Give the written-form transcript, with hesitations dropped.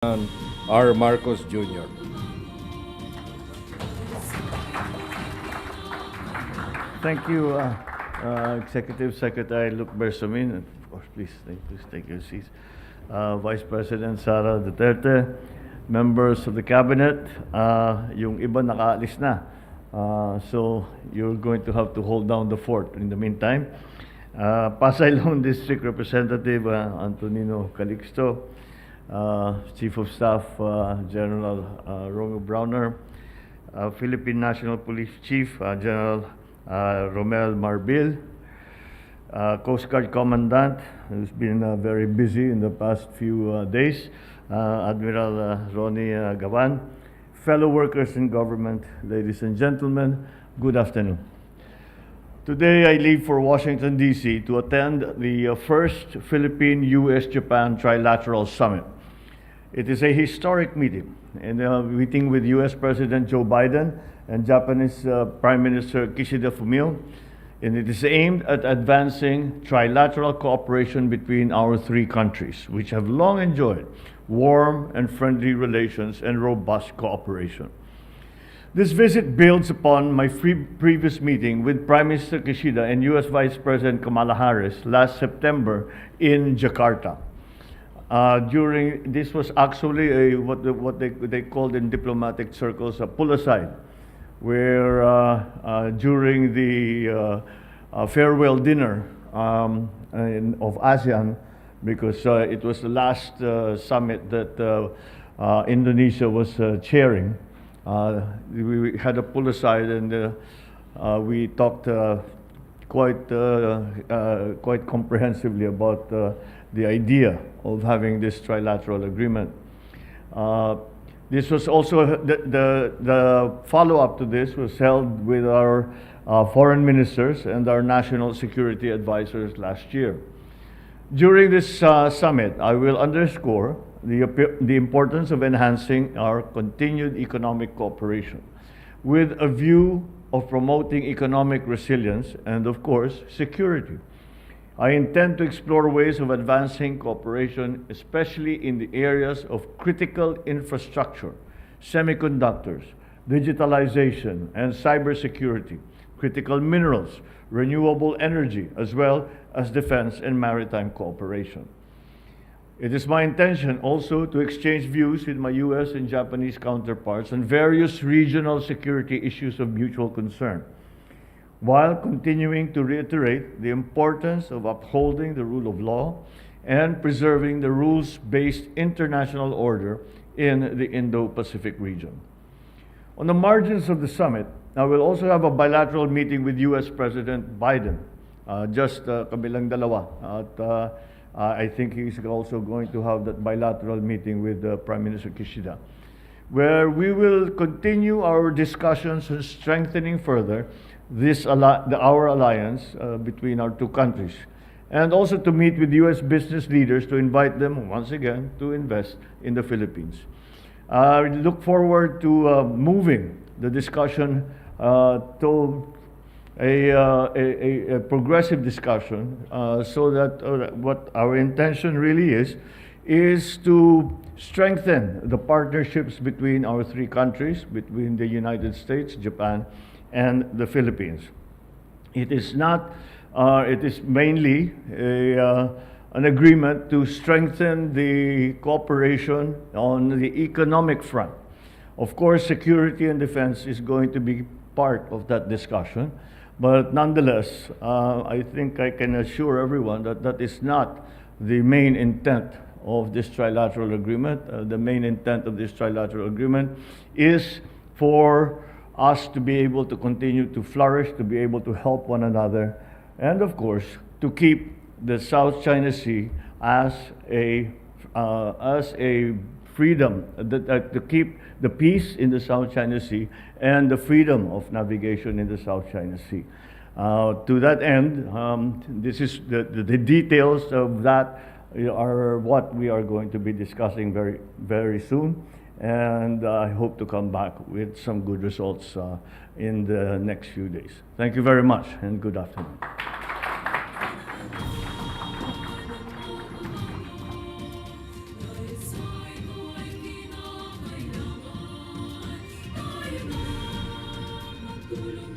R. Marcos Jr. Thank you, Executive Secretary Luc Bersamin. And of course, please take your seats. Vice President Sara Duterte, members of the Cabinet, yung iba nakaalis na. So you're going to have to hold down the fort in the meantime. Pasay Lone District Representative Antonino Calixto, Chief of Staff General Romeo Browner, Philippine National Police Chief General Romel Marbil, Coast Guard Commandant, who's been very busy in the past few days, Admiral Ronnie Gavan, fellow workers in government, ladies and gentlemen, good afternoon. Today I leave for Washington D.C. to attend the first Philippine-U.S.-Japan Trilateral Summit. It is a historic meeting, and a meeting with U.S. President Joe Biden and Japanese Prime Minister Kishida Fumio, and it is aimed at advancing trilateral cooperation between our three countries, which have long enjoyed warm and friendly relations and robust cooperation. This visit builds upon my previous meeting with Prime Minister Kishida and U.S. Vice President Kamala Harris last September in Jakarta. This was actually what they called in diplomatic circles a pull-aside, where during the farewell dinner of ASEAN, because it was the last summit that Indonesia was chairing, we had a pull-aside and we talked quite comprehensively about the idea of having this trilateral agreement. This was also the follow-up to this was held with our foreign ministers and our national security advisors last year. During this summit, I will underscore the importance of enhancing our continued economic cooperation with a view of promoting economic resilience and, of course, security. I intend to explore ways of advancing cooperation, especially in the areas of critical infrastructure, semiconductors, digitalization, and cybersecurity, critical minerals, renewable energy, as well as defense and maritime cooperation. It is my intention also to exchange views with my U.S. and Japanese counterparts on various regional security issues of mutual concern, while continuing to reiterate the importance of upholding the rule of law and preserving the rules-based international order in the Indo-Pacific region. On the margins of the summit, I will also have a bilateral meeting with U.S. President Biden, just kabilang dalawa. At I think he's also going to have that bilateral meeting with Prime Minister Kishida, where we will continue our discussions on strengthening further our alliance between our two countries, and also to meet with U.S. business leaders to invite them once again to invest in the Philippines. I look forward to moving the discussion to a progressive discussion so that what our intention really is to strengthen the partnerships between our three countries, between the United States, Japan, and the Philippines. It is mainly an agreement to strengthen the cooperation on the economic front. Of course, security and defense is going to be part of that discussion, but nonetheless, I think I can assure everyone that that is not the main intent of this trilateral agreement. The main intent of this trilateral agreement is for us to be able to continue to flourish, to be able to help one another, and of course, to keep the South China Sea as a freedom, to keep the peace in the South China Sea and the freedom of navigation in the South China Sea. To that end, this is the details of that are what we are going to be discussing very, very soon. And I hope to come back with some good results in the next few days. Thank you very much, and good afternoon. resolution